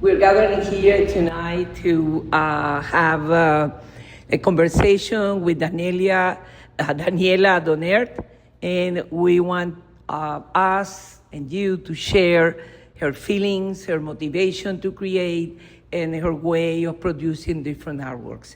We're gathering here tonight to have a conversation with Daneila Donhert, and we want us and you to share her feelings, her motivation to create, and her way of producing different artworks.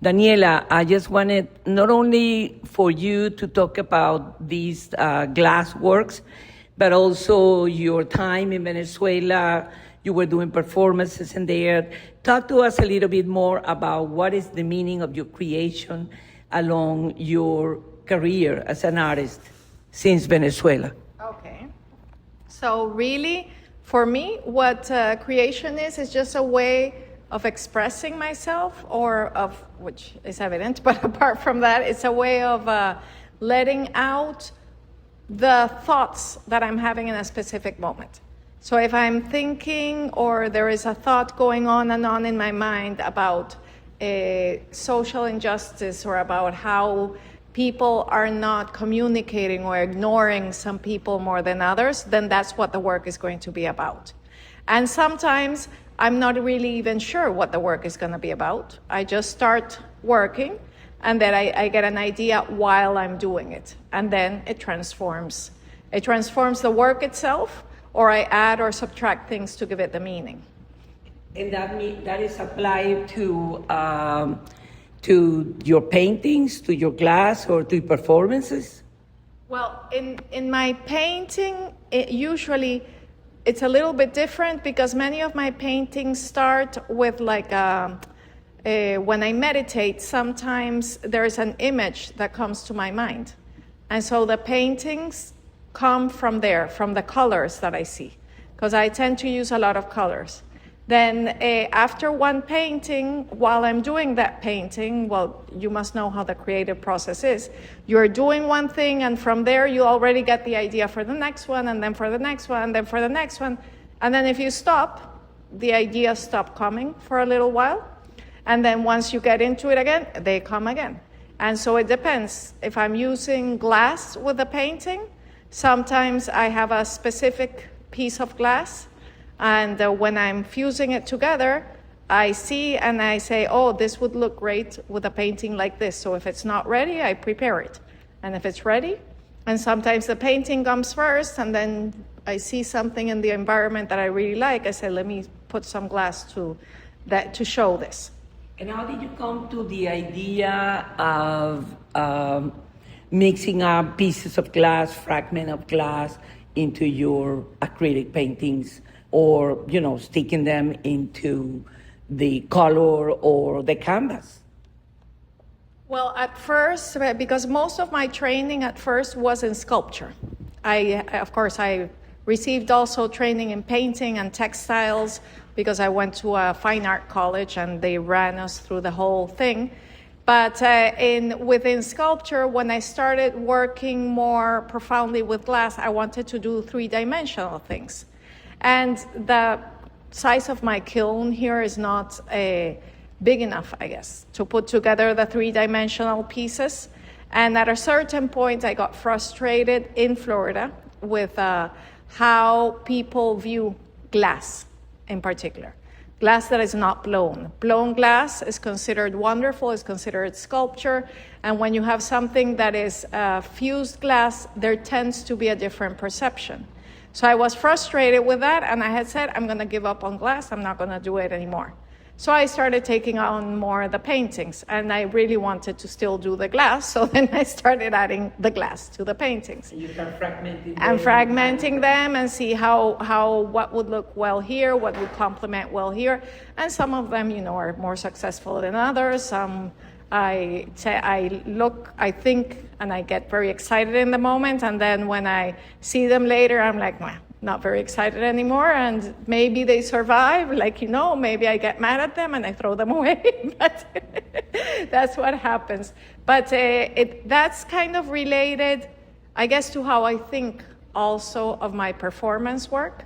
Daneila, I just wanted not only for you to talk about these glass works, but also your time in Venezuela. You were doing performances in there. Talk to us a little bit more about what is the meaning of your creation along your career as an artist since Venezuela. Okay. So really, for me, what creation is just a way of expressing myself, which is evident, but apart from that, it's a way of letting out the thoughts that I'm having in a specific moment. So if I'm thinking or there is a thought going on and on in my mind about social injustice or about how people are not communicating or ignoring some people more than others, then that's what the work is going to be about. And sometimes I'm not really even sure what the work is going to be about. I just start working and then I get an idea while I'm doing it. And then it transforms. It transforms the work itself, or I add or subtract things to give it the meaning. And that is applied to your paintings, to your glass, or to performances? Well, in my painting, usually it's a little bit different because many of my paintings start with when I meditate, sometimes there's an image that comes to my mind. And so the paintings come from there, from the colors that I see, because I tend to use a lot of colors. Then after one painting, while I'm doing that painting, well, you must know how the creative process is. You're doing one thing, and from there you already get the idea for the next one, and then for the next one, and then for the next one. And then if you stop, the ideas stop coming for a little while. And then once you get into it again, they come again. And so it depends. If I'm using glass with a painting, sometimes I have a specific piece of glass, and when I'm fusing it together, I see and I say, oh, this would look great with a painting like this. So if it's not ready, I prepare it. And if it's ready, and sometimes the painting comes first, and then I see something in the environment that I really like, I say, let me put some glass to show this. And how did you come to the idea of mixing up pieces of glass, fragment of glass into your acrylic paintings, or, sticking them into the color or the canvas? Well, at first, because most of my training at first was in sculpture. I received also training in painting and textiles because I went to a fine art college and they ran us through the whole thing. But within sculpture, when I started working more profoundly with glass, I wanted to do three-dimensional things. And the size of my kiln here is not big enough, I guess, to put together the three-dimensional pieces. And at a certain point, I got frustrated in Florida with how people view glass in particular. Glass that is not blown. Blown glass is considered wonderful, is considered sculpture. And when you have something that is fused glass, there tends to be a different perception. So I was frustrated with that, and I had said, I'm going to give up on glass. I'm not going to do it anymore. So I started taking on more of the paintings, and I really wanted to still do the glass. So then I started adding the glass to the paintings. You start fragmenting them. And fragmenting them and see what would look well here, what would complement well here. And some of them, are more successful than others. Some I think, and I get very excited in the moment. And then when I see them later, I'm like, well, not very excited anymore. And maybe they survive, maybe I get mad at them and I throw them away. But that's what happens. But that's kind of related, I guess, to how I think also of my performance work.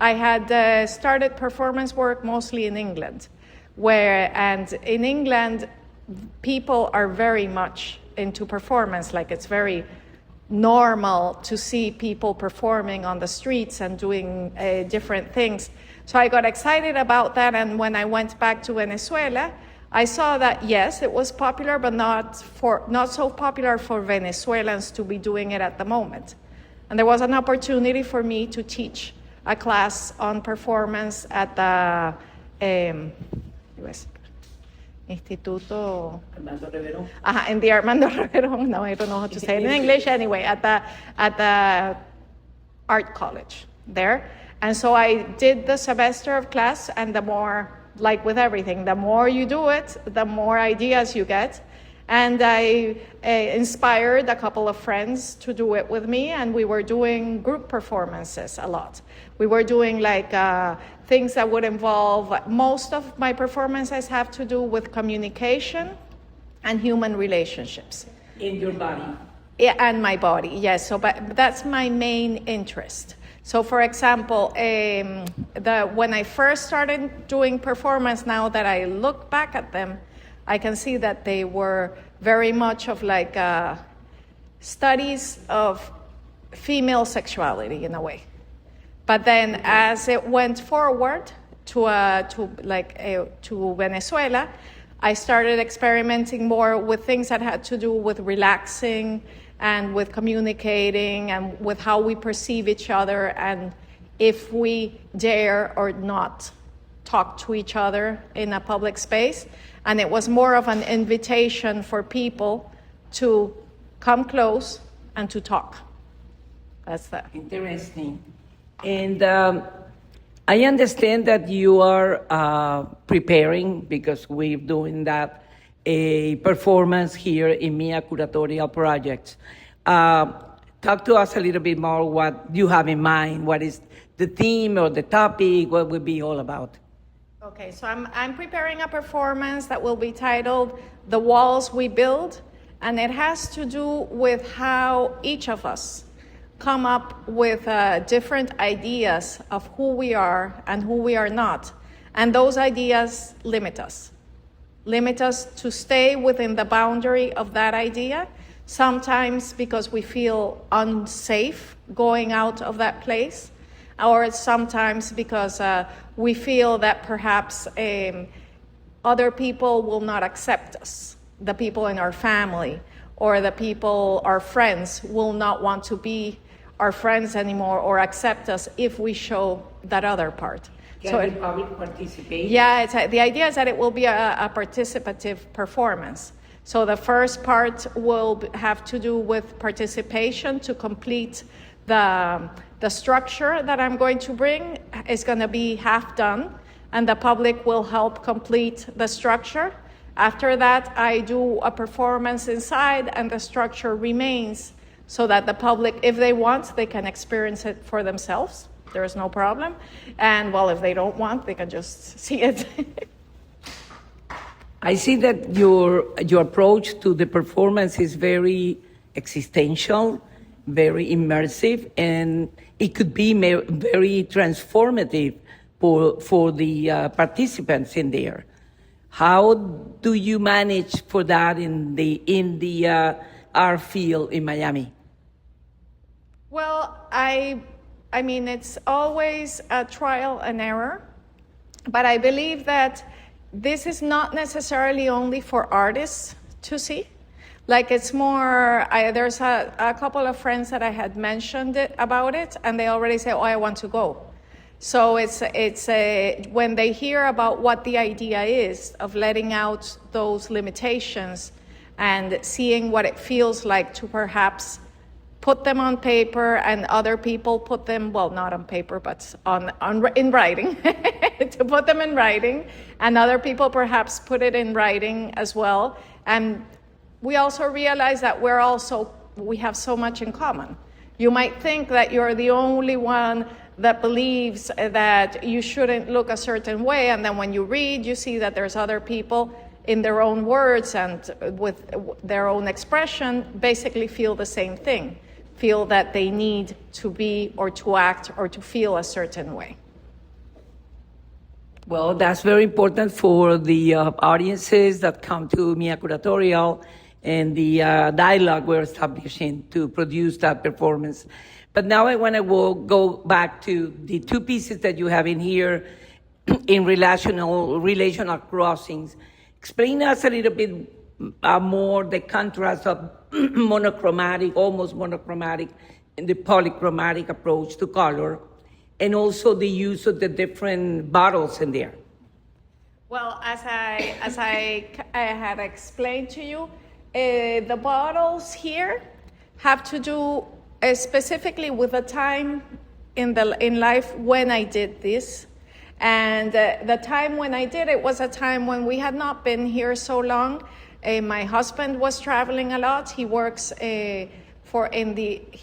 I had started performance work mostly in England, and in England, people are very much into performance. It's very normal to see people performing on the streets and doing different things. So I got excited about that, and when I went back to Venezuela, I saw that yes, it was popular, but not so popular for Venezuelans to be doing it at the moment. And there was an opportunity for me to teach a class on performance at the Instituto Armando Rivero. in the Armando Rivero. No, I don't know how to say it in English. Anyway, at the art college there. And so I did the semester of class, and the more, like with everything, the more you do it, the more ideas you get. And I inspired a couple of friends to do it with me, and we were doing group performances a lot. We were doing like things that would involve, most of my performances have to do with communication and human relationships. In your body. Yeah, and my body, yes. So, but that's my main interest. So, for example, when I first started doing performance, now that I look back at them, I can see that they were very much of like studies of female sexuality in a way. But then, as it went forward to Venezuela, I started experimenting more with things that had to do with relaxing and with communicating and with how we perceive each other, and if we dare or not talk to each other in a public space. And it was more of an invitation for people to come close and to talk. That's that. Interesting. And I understand that you are preparing, because we're doing that, a performance here in MIA Curatorial Projects. Talk to us a little bit more what you have in mind. What is the theme or the topic? What will be all about? Okay, so I'm preparing a performance that will be titled "The Walls We Build," and it has to do with how each of us come up with different ideas of who we are and who we are not, and those ideas limit us to stay within the boundary of that idea, sometimes because we feel unsafe going out of that place, or sometimes because we feel that perhaps other people will not accept us, the people in our family, or the people, our friends, will not want to be our friends anymore or accept us if we show that other part. Can the public participate? Yeah, the idea is that it will be a participative performance. So the first part will have to do with participation to complete the structure that I'm going to bring is going to be half done, and the public will help complete the structure. After that, I do a performance inside, and the structure remains so that the public, if they want, they can experience it for themselves. There is no problem. And well, if they don't want, they can just see it. I see that your approach to the performance is very existential, very immersive, and it could be very transformative for the participants in there. How do you manage for that in the art field in Miami? Well, I mean, it's always a trial and error, but I believe that this is not necessarily only for artists to see. Like, it's more, there's a couple of friends that I had mentioned about it, and they already say, oh, I want to go. So it's when they hear about what the idea is of letting out those limitations and seeing what it feels like to perhaps put them on paper, and other people put them, well, not on paper, but in writing, to put them in writing, and other people perhaps put it in writing as well. And we also realize that we have so much in common. You might think that you're the only one that believes that you shouldn't look a certain way, and then when you read, you see that there's other people in their own words and with their own expression basically feel the same thing, feel that they need to be or to act or to feel a certain way. Well, that's very important for the audiences that come to MIA Curatorial and the dialogue we're establishing to produce that performance. But now I want to go back to the two pieces that you have in here, in relational crossings. Explain us a little bit more the contrast of monochromatic, almost monochromatic, and the polychromatic approach to color, and also the use of the different bottles in there. Well, as I had explained to you, the bottles here have to do specifically with the time in life when I did this. And the time when I did it was a time when we had not been here so long. My husband was traveling a lot. He works he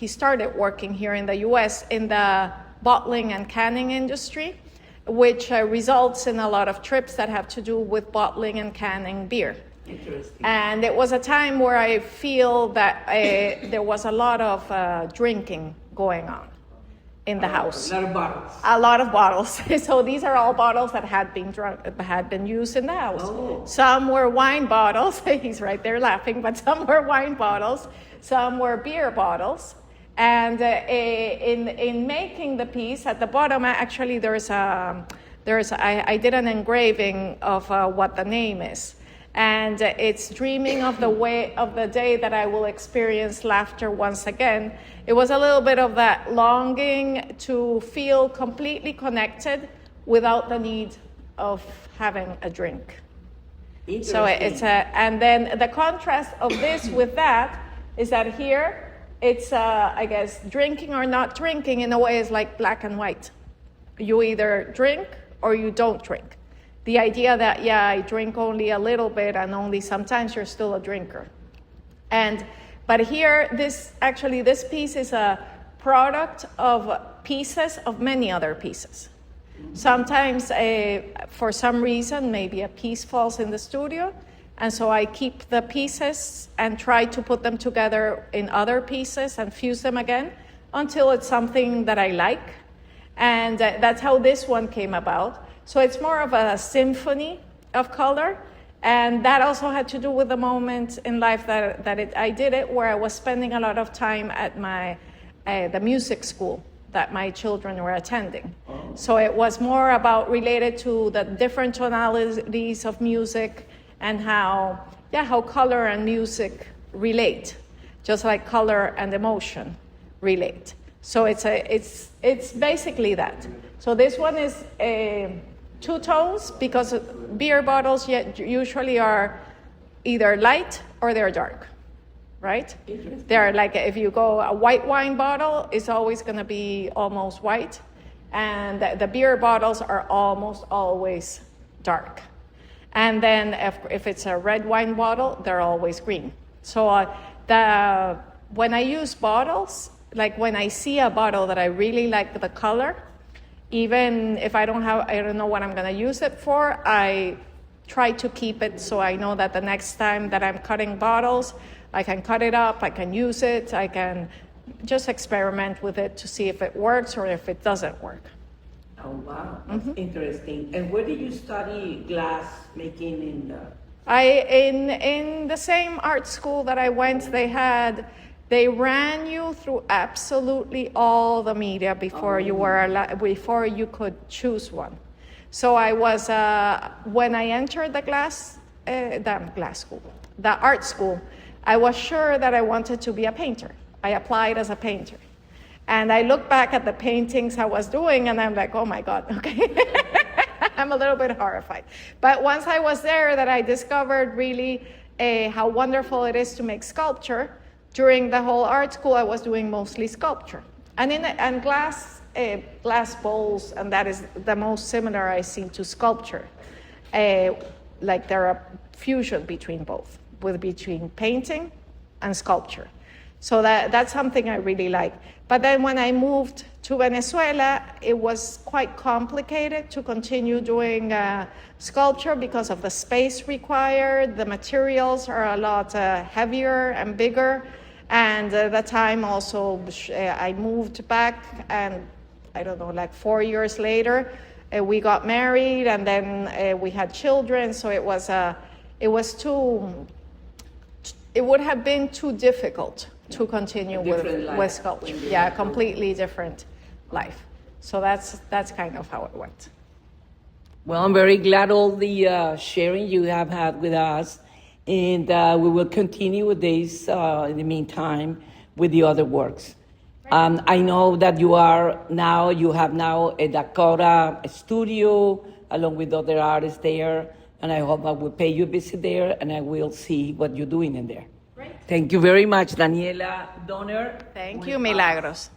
started working here in the US in the bottling and canning industry, which results in a lot of trips that have to do with bottling and canning beer. Interesting. And it was a time where I feel that there was a lot of drinking going on in the house. A lot of bottles. A lot of bottles. So these are all bottles that had been used in the house. Oh. Some were wine bottles. He's right there laughing, but some were wine bottles. Some were beer bottles. And in making the piece, at the bottom, actually, I did an engraving of what the name is. And it's dreaming of the day that I will experience laughter once again. It was a little bit of that longing to feel completely connected without the need of having a drink. So and then the contrast of this with that is that here it's, I guess, drinking or not drinking in a way is like black and white. You either drink or you don't drink. The idea that, yeah, I drink only a little bit and only sometimes, you're still a drinker. But here, this piece is a product of pieces of many other pieces. Sometimes, for some reason, maybe a piece falls in the studio, and so I keep the pieces and try to put them together in other pieces and fuse them again until it's something that I like. And that's how this one came about. So it's more of a symphony of color. And that also had to do with the moment in life I did it, where I was spending a lot of time at the music school that my children were attending. Oh. So it was more about related to the different tonalities of music and how color and music relate, just like color and emotion relate. So it's basically that. So this one is two tones, because beer bottles usually are either light or they're dark, right? They're like, if you go, a white wine bottle is always going to be almost white, and the beer bottles are almost always dark. And then if it's a red wine bottle, they're always green. So when I use bottles, like when I see a bottle that I really like the color, even if I don't know what I'm going to use it for, I try to keep it so I know that the next time that I'm cutting bottles, I can cut it up, I can use it, I can just experiment with it to see if it works or if it doesn't work. Oh, wow. That's interesting. And where did you study glass making in in the same art school that I went, they ran you through absolutely all the media before before you could choose one. So I was when I entered the art school, I was sure that I wanted to be a painter. I applied as a painter, and I look back at the paintings I was doing, and I'm like, oh my God, okay. I'm a little bit horrified. But once I was there, that I discovered really how wonderful it is to make sculpture. During the whole art school, I was doing mostly sculpture. And glass bowls, and that is the most similar I see to sculpture. Like there are fusion between both, between painting and sculpture. So that's something I really like. But then when I moved to Venezuela, it was quite complicated to continue doing sculpture because of the space required. The materials are a lot heavier and bigger. And the time also, I moved back, and I don't know, like 4 years later, we got married, and then we had children. So it would have been too difficult to continue with sculpture. Yeah, completely different life. So that's kind of how it went. Well, I'm very glad all the sharing you have had with us, and we will continue with this in the meantime with the other works. I know that you have now a Dakota studio along with other artists there, and I hope I will pay you a visit there, and I will see what you're doing in there. Great. Thank you very much, Daneila Donhert. Thank you, Milagros.